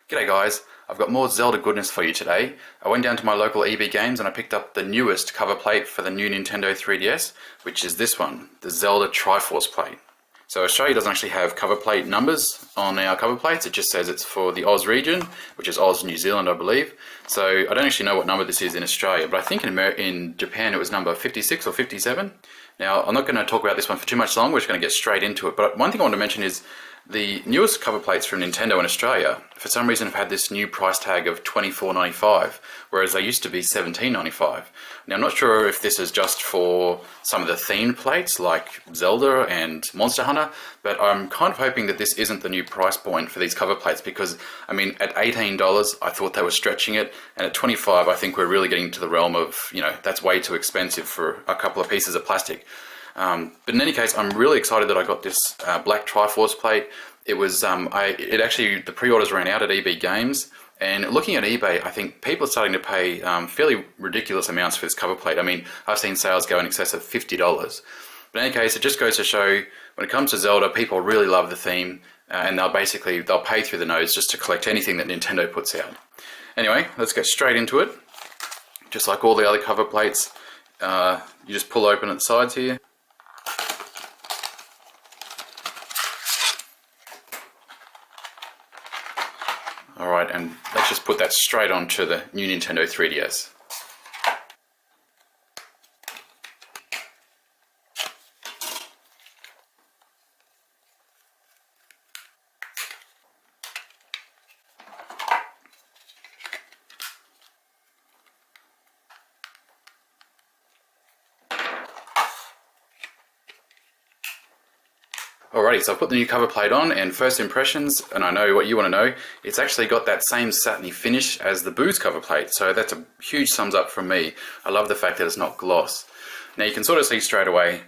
G'day guys, I've got more Zelda goodness for you today. I went down to my local EB Games and I picked up the newest cover plate for the new Nintendo 3DS, which is this one, the Zelda Triforce plate. So Australia doesn't actually have cover plate numbers on our cover plates, it just says it's for the Oz region, which is Oz, New Zealand I believe. So I don't actually know what number this is in Australia, but I think in Japan it was number 56 or 57. Now I'm not going to talk about this one for too much long, we're just going to get straight into it, but one thing I want to mention is the newest cover plates from Nintendo in Australia, for some reason, have had this new price tag of $24.95, whereas they used to be $17.95. Now, I'm not sure if this is just for some of the themed plates, like Zelda and Monster Hunter, but I'm kind of hoping that this isn't the new price point for these cover plates, because, I mean, at $18, I thought they were stretching it, and at $25, I think we're really getting to the realm of, you know, that's way too expensive for a couple of pieces of plastic. But in any case, I'm really excited that I got this black Triforce plate. It was, the pre-orders ran out at EB Games, and looking at eBay, I think people are starting to pay fairly ridiculous amounts for this cover plate. I mean, I've seen sales go in excess of $50. But in any case, it just goes to show, when it comes to Zelda, people really love the theme, and they'll pay through the nose just to collect anything that Nintendo puts out. Anyway, let's get straight into it. Just like all the other cover plates, you just pull open at the sides here. Alright, and let's just put that straight onto the new Nintendo 3DS. Alrighty, so I've put the new cover plate on, and first impressions, and I know what you want to know, it's actually got that same satiny finish as the Boo's cover plate, so that's a huge thumbs up from me. I love the fact that it's not gloss. Now you can sort of see straight away,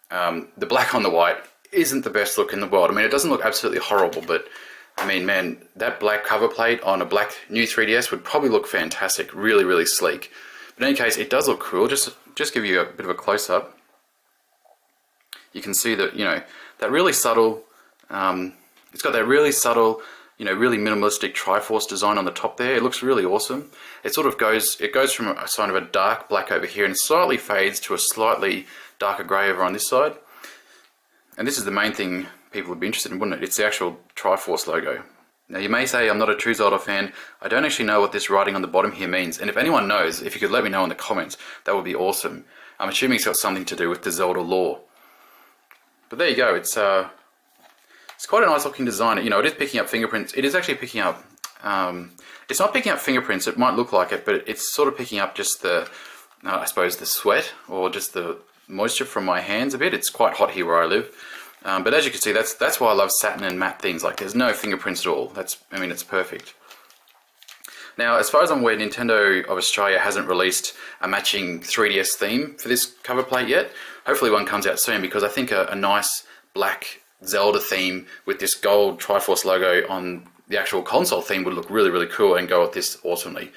the black on the white isn't the best look in the world. I mean, it doesn't look absolutely horrible, but I mean, man, that black cover plate on a black new 3DS would probably look fantastic, really, really sleek. But in any case, it does look cool. Just give you a bit of a close-up. You can see that, you know, that really subtle, it's got that really subtle, you know, really minimalistic Triforce design on the top there. It looks really awesome. It sort of goes from a sign of a dark black over here and slightly fades to a slightly darker grey over on this side. And this is the main thing people would be interested in, wouldn't it? It's the actual Triforce logo. Now you may say I'm not a true Zelda fan. I don't actually know what this writing on the bottom here means, and if anyone knows, if you could let me know in the comments, that would be awesome. I'm assuming it's got something to do with the Zelda lore. But there you go, it's quite a nice looking design. You know, it is picking up fingerprints. It is actually picking up, it's not picking up fingerprints, it might look like it, but it's sort of picking up just the, I suppose the sweat, or just the moisture from my hands a bit. It's quite hot here where I live. But as you can see, that's why I love satin and matte things. Like, there's no fingerprints at all. I mean, it's perfect. Now, as far as I'm aware, Nintendo of Australia hasn't released a matching 3DS theme for this cover plate yet. Hopefully one comes out soon, because I think a nice black Zelda theme with this gold Triforce logo on the actual console theme would look really, really cool and go with this awesomely.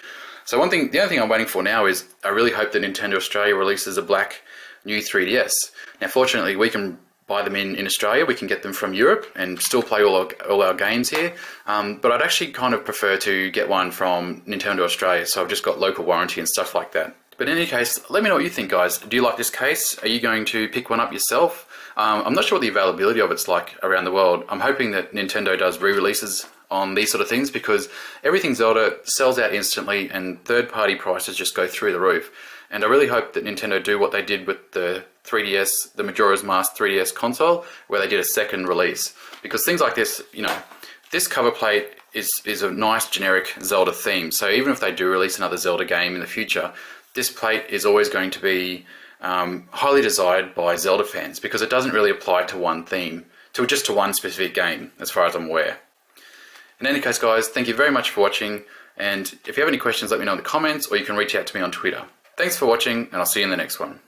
So the only thing I'm waiting for now is I really hope that Nintendo Australia releases a black new 3DS. Now, fortunately, we can buy them in Australia. We can get them from Europe and still play all our games here. But I'd actually kind of prefer to get one from Nintendo Australia, so I've just got local warranty and stuff like that. But in any case, let me know what you think, guys. Do you like this case? Are you going to pick one up yourself? I'm not sure what the availability of it's like around the world. I'm hoping that Nintendo does re-releases on these sort of things, because everything Zelda sells out instantly and third-party prices just go through the roof. And I really hope that Nintendo do what they did with the 3DS, the Majora's Mask 3DS console, where they did a second release. Because things like this, you know, this cover plate is a nice generic Zelda theme. So even if they do release another Zelda game in the future, this plate is always going to be highly desired by Zelda fans, because it doesn't really apply to one theme, just to one specific game, as far as I'm aware. In any case, guys, thank you very much for watching, and if you have any questions, let me know in the comments, or you can reach out to me on Twitter. Thanks for watching, and I'll see you in the next one.